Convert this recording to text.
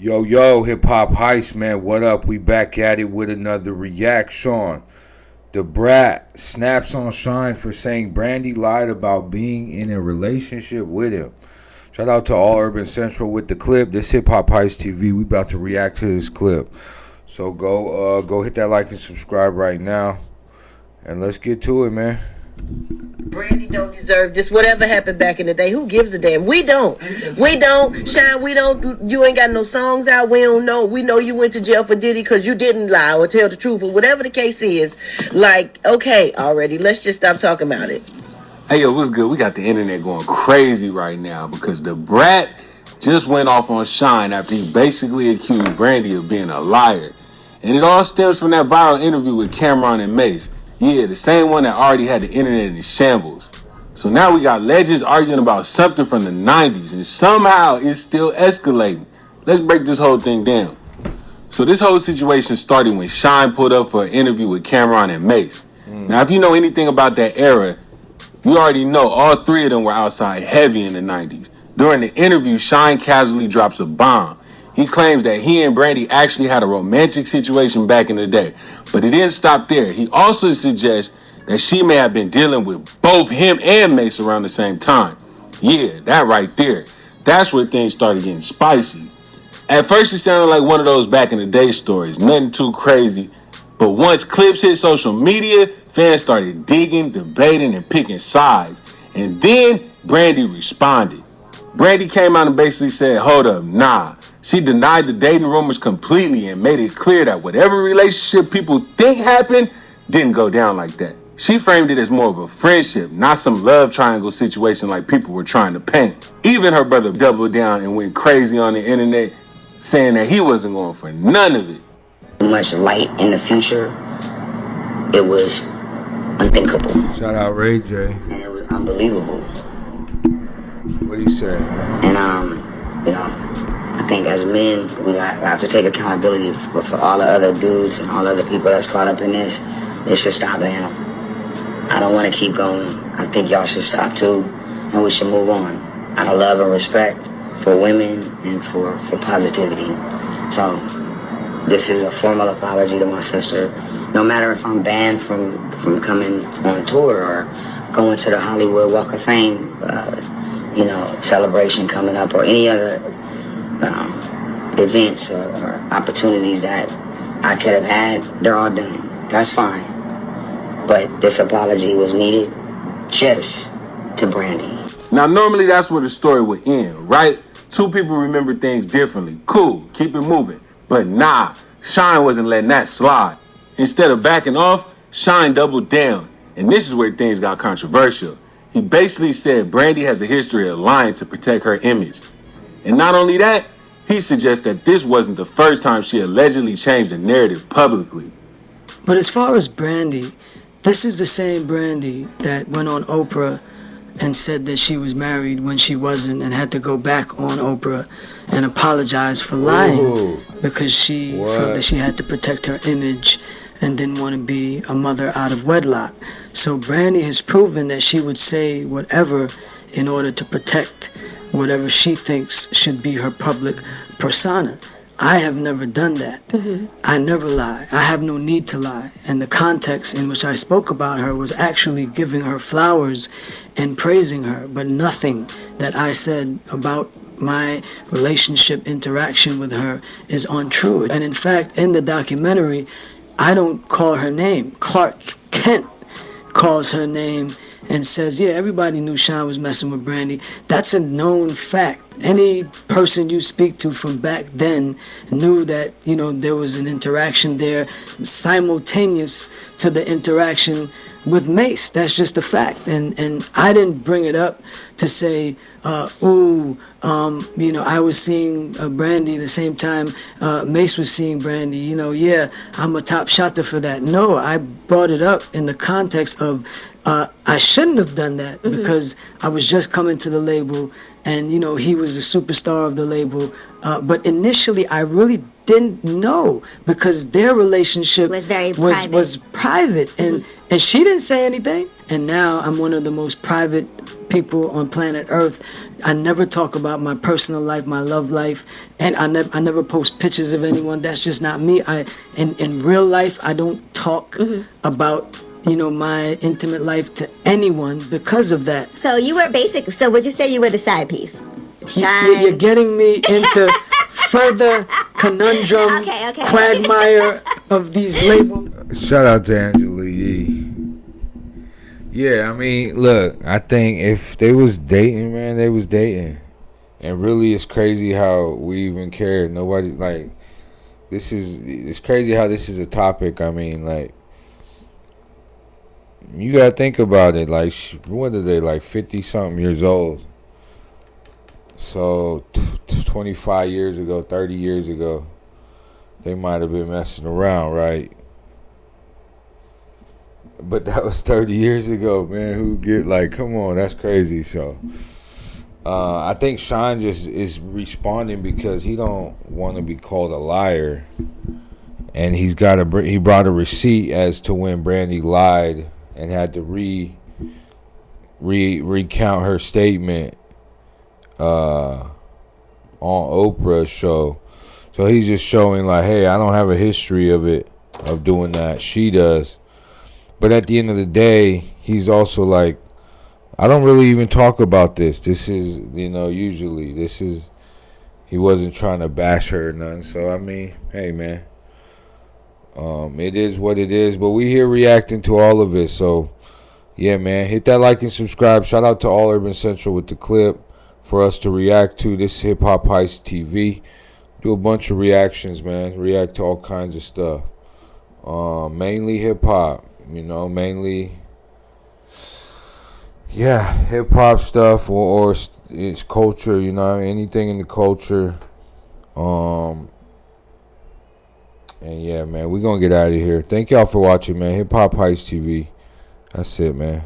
Yo, yo, hip hop heist, man. What up? We back at it with another reaction. DaBrat snaps on Shyne for saying Brandy lied about being in a relationship with him. Shout out to All Urban Central with the clip. This Hip Hop Heist TV. We about to react to this clip. So go hit that like and subscribe right now. And let's get to it, man. Brandy don't deserve this. Whatever happened back in the day, who gives a damn? We don't. Shyne, we don't. You ain't got no songs out. We don't know. We know you went to jail for Diddy because you didn't lie or tell the truth or whatever the case is. Like, okay, already. Let's just stop talking about it. Hey, yo, what's good? We got the internet going crazy right now because DaBrat just went off on Shyne after he basically accused Brandy of being a liar. And it all stems from that viral interview with Cameron and Mace. Yeah, the same one that already had the internet in shambles. So now we got legends arguing about something from the 90s, and somehow it's still escalating. Let's break this whole thing down. So this whole situation started when Shyne pulled up for an interview with Cameron and Mace. Now, if you know anything about that era, you already know all three of them were outside heavy in the 90s. During the interview, Shyne casually drops a bomb. He claims that he and Brandy actually had a romantic situation back in the day. But it didn't stop there. He also suggests that she may have been dealing with both him and Mace around the same time. Yeah, that right there. That's where things started getting spicy. At first, it sounded like one of those back in the day stories, nothing too crazy. But once clips hit social media, fans started digging, debating, and picking sides. And then Brandy responded. Brandy came out and basically said, hold up, nah. She denied the dating rumors completely and made it clear that whatever relationship people think happened didn't go down like that. She framed it as more of a friendship, not some love triangle situation like people were trying to paint. Even her brother doubled down and went crazy on the internet, saying that he wasn't going for none of it. Much light in the future, it was unthinkable. Shout out Ray J. And it was unbelievable. What he say? And I think as men, we have to take accountability for all the other dudes and all the other people that's caught up in this. They should stop now. I don't want to keep going. I think y'all should stop too, and we should move on. Out of love and respect for women and for positivity. So this is a formal apology to my sister. No matter if I'm banned from coming on tour or going to the Hollywood Walk of Fame, celebration coming up, or any other events or opportunities that I could have had, they're all done. That's fine. But this apology was needed just to Brandy. Now, normally that's where the story would end, right? Two people remember things differently. Cool, keep it moving. But nah, Shyne wasn't letting that slide. Instead of backing off, Shyne doubled down. And this is where things got controversial. He basically said Brandy has a history of lying to protect her image. And not only that, he suggests that this wasn't the first time she allegedly changed the narrative publicly. But as far as Brandy, this is the same Brandy that went on Oprah and said that she was married when she wasn't and had to go back on Oprah and apologize for lying because she felt that she had to protect her image and didn't want to be a mother out of wedlock. So Brandy has proven that she would say whatever in order to protect whatever she thinks should be her public persona. I have never done that. I never lie. I have no need to lie. And the context in which I spoke about her was actually giving her flowers and praising her, but nothing that I said about my relationship interaction with her is untrue. And in fact, in the documentary, I don't call her name. Clark Kent calls her name and says, yeah, everybody knew Shyne was messing with Brandy. That's a known fact. Any person you speak to from back then knew that, there was an interaction there simultaneous to the interaction with Mace. That's just a fact. And I didn't bring it up to say, I was seeing Brandy the same time Mace was seeing Brandy. Yeah, I'm a top shotter for that. No, I brought it up in the context of I shouldn't have done that because I was just coming to the label and, he was a superstar of the label. But initially, I really didn't know because their relationship was very private. And she didn't say anything. And now I'm one of the most private people on planet Earth. I never talk about my personal life, my love life, and I never post pictures of anyone. That's just not me. In real life, I don't talk about my intimate life to anyone because of that. So you were so would you say you were the side piece? Shyne. You're getting me into further conundrum, quagmire of these labels. Shout out to Angela Yee. Yeah, I mean, look, I think if they was dating, man, they was dating. And really, it's crazy how we even care. Nobody, like, it's crazy how this is a topic. I mean, like, you gotta think about it. Like, what are they, like 50-something years old? So, 25 years ago, 30 years ago, they might have been messing around, right? But that was 30 years ago, man. Who get, like, come on, that's crazy. So, I think Shyne just is responding because he don't want to be called a liar, and he brought a receipt as to when Brandy lied and had to recount her statement on Oprah's show. So he's just showing like, hey, I don't have a history of doing that. She does. But at the end of the day, he's also like, I don't really even talk about this. This is, usually this is, he wasn't trying to bash her or nothing. So, I mean, hey, man, it is what it is. But we here reacting to all of it. So, yeah, man, hit that like and subscribe. Shout out to All Urban Central with the clip for us to react to. This Hip Hop Heist TV. Do a bunch of reactions, man. React to all kinds of stuff. Mainly hip hop. Mainly, yeah, hip hop stuff or it's culture, anything in the culture. And yeah, man, we're gonna get out of here. Thank y'all for watching, man. Hip Hop Heist TV. That's it, man.